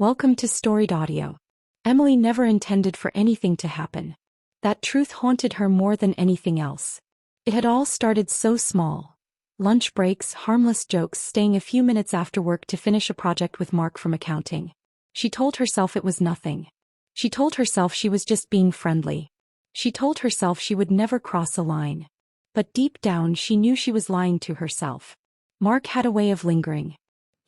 Welcome to Storied Audio. Emily never intended for anything to happen. That truth haunted her more than anything else. It had all started so small. Lunch breaks, harmless jokes, staying a few minutes after work to finish a project with Mark from accounting. She told herself it was nothing. She told herself she was just being friendly. She told herself she would never cross a line. But deep down she knew she was lying to herself. Mark had a way of lingering.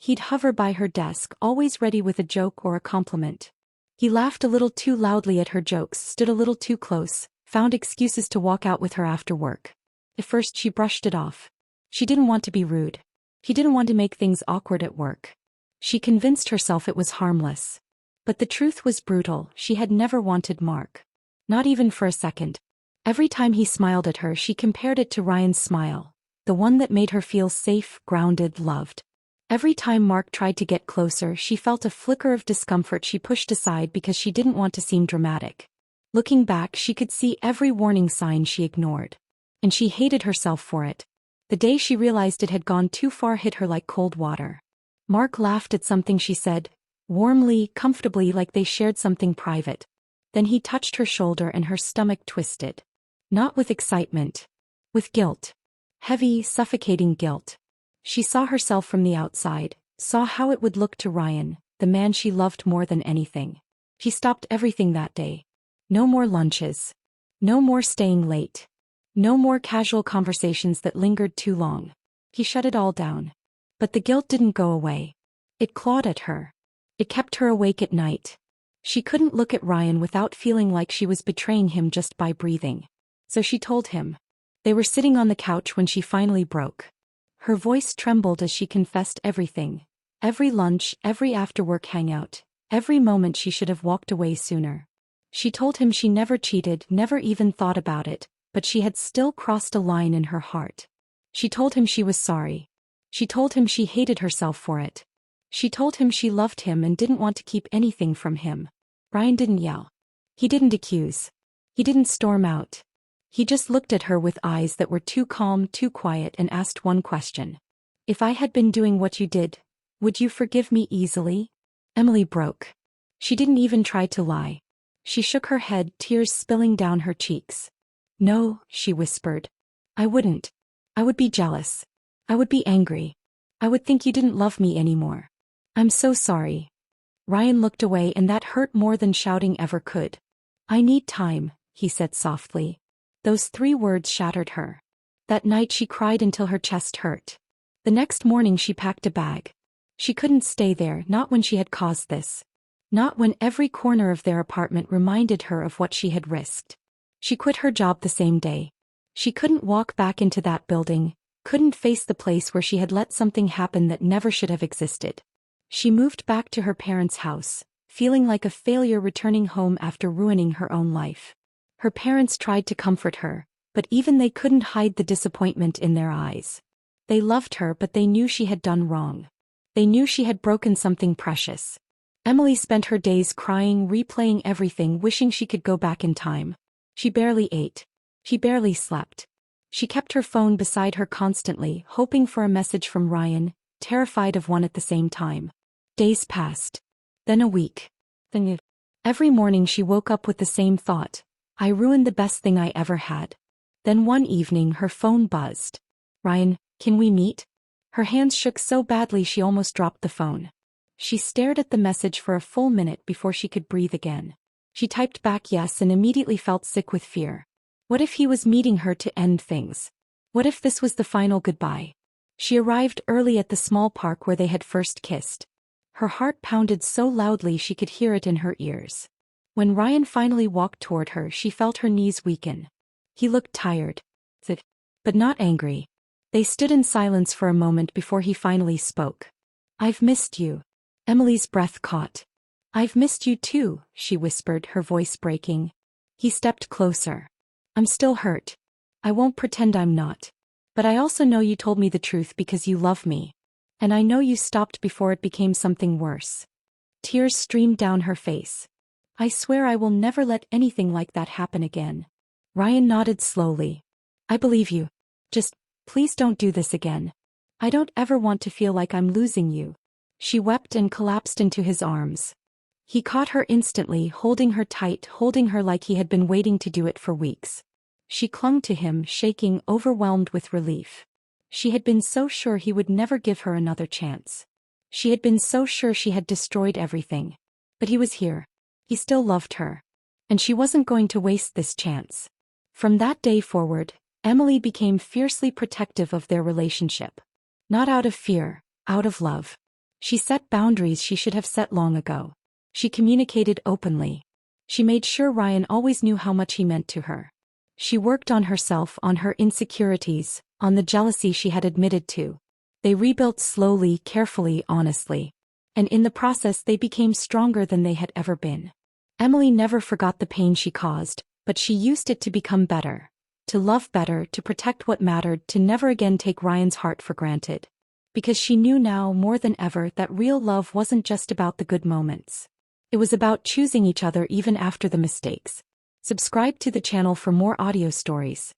He'd hover by her desk, always ready with a joke or a compliment. He laughed a little too loudly at her jokes, stood a little too close, found excuses to walk out with her after work. At first she brushed it off. She didn't want to be rude. He didn't want to make things awkward at work. She convinced herself it was harmless. But the truth was brutal. She had never wanted Mark. Not even for a second. Every time he smiled at her, she compared it to Ryan's smile, the one that made her feel safe, grounded, loved. Every time Mark tried to get closer, she felt a flicker of discomfort she pushed aside because she didn't want to seem dramatic. Looking back, she could see every warning sign she ignored. And she hated herself for it. The day she realized it had gone too far hit her like cold water. Mark laughed at something she said, warmly, comfortably, like they shared something private. Then he touched her shoulder and her stomach twisted. Not with excitement. With guilt. Heavy, suffocating guilt. She saw herself from the outside, saw how it would look to Ryan, the man she loved more than anything. She stopped everything that day. No more lunches. No more staying late. No more casual conversations that lingered too long. He shut it all down. But the guilt didn't go away. It clawed at her. It kept her awake at night. She couldn't look at Ryan without feeling like she was betraying him just by breathing. So she told him. They were sitting on the couch when she finally broke. Her voice trembled as she confessed everything. Every lunch, every after-work hangout, every moment she should have walked away sooner. She told him she never cheated, never even thought about it, but she had still crossed a line in her heart. She told him she was sorry. She told him she hated herself for it. She told him she loved him and didn't want to keep anything from him. Ryan didn't yell. He didn't accuse. He didn't storm out. He just looked at her with eyes that were too calm, too quiet, and asked one question. If I had been doing what you did, would you forgive me easily? Emily broke. She didn't even try to lie. She shook her head, tears spilling down her cheeks. No, she whispered. I wouldn't. I would be jealous. I would be angry. I would think you didn't love me anymore. I'm so sorry. Ryan looked away, and that hurt more than shouting ever could. I need time, he said softly. Those 3 words shattered her. That night she cried until her chest hurt. The next morning she packed a bag. She couldn't stay there, not when she had caused this. Not when every corner of their apartment reminded her of what she had risked. She quit her job the same day. She couldn't walk back into that building, couldn't face the place where she had let something happen that never should have existed. She moved back to her parents' house, feeling like a failure returning home after ruining her own life. Her parents tried to comfort her, but even they couldn't hide the disappointment in their eyes. They loved her, but they knew she had done wrong. They knew she had broken something precious. Emily spent her days crying, replaying everything, wishing she could go back in time. She barely ate. She barely slept. She kept her phone beside her constantly, hoping for a message from Ryan, terrified of one at the same time. Days passed. Then a week. Then every morning she woke up with the same thought. I ruined the best thing I ever had. Then one evening her phone buzzed. Ryan, can we meet? Her hands shook so badly she almost dropped the phone. She stared at the message for a full minute before she could breathe again. She typed back yes and immediately felt sick with fear. What if he was meeting her to end things? What if this was the final goodbye? She arrived early at the small park where they had first kissed. Her heart pounded so loudly she could hear it in her ears. When Ryan finally walked toward her, she felt her knees weaken. He looked tired, but not angry. They stood in silence for a moment before he finally spoke. I've missed you. Emily's breath caught. I've missed you too, she whispered, her voice breaking. He stepped closer. I'm still hurt. I won't pretend I'm not. But I also know you told me the truth because you love me. And I know you stopped before it became something worse. Tears streamed down her face. I swear I will never let anything like that happen again. Ryan nodded slowly. I believe you. Just, please don't do this again. I don't ever want to feel like I'm losing you. She wept and collapsed into his arms. He caught her instantly, holding her tight, holding her like he had been waiting to do it for weeks. She clung to him, shaking, overwhelmed with relief. She had been so sure he would never give her another chance. She had been so sure she had destroyed everything. But he was here. He still loved her. And she wasn't going to waste this chance. From that day forward, Emily became fiercely protective of their relationship. Not out of fear, out of love. She set boundaries she should have set long ago. She communicated openly. She made sure Ryan always knew how much he meant to her. She worked on herself, on her insecurities, on the jealousy she had admitted to. They rebuilt slowly, carefully, honestly. And in the process they became stronger than they had ever been. Emily never forgot the pain she caused, but she used it to become better. To love better, to protect what mattered, to never again take Ryan's heart for granted. Because she knew now more than ever that real love wasn't just about the good moments. It was about choosing each other even after the mistakes. Subscribe to the channel for more audio stories.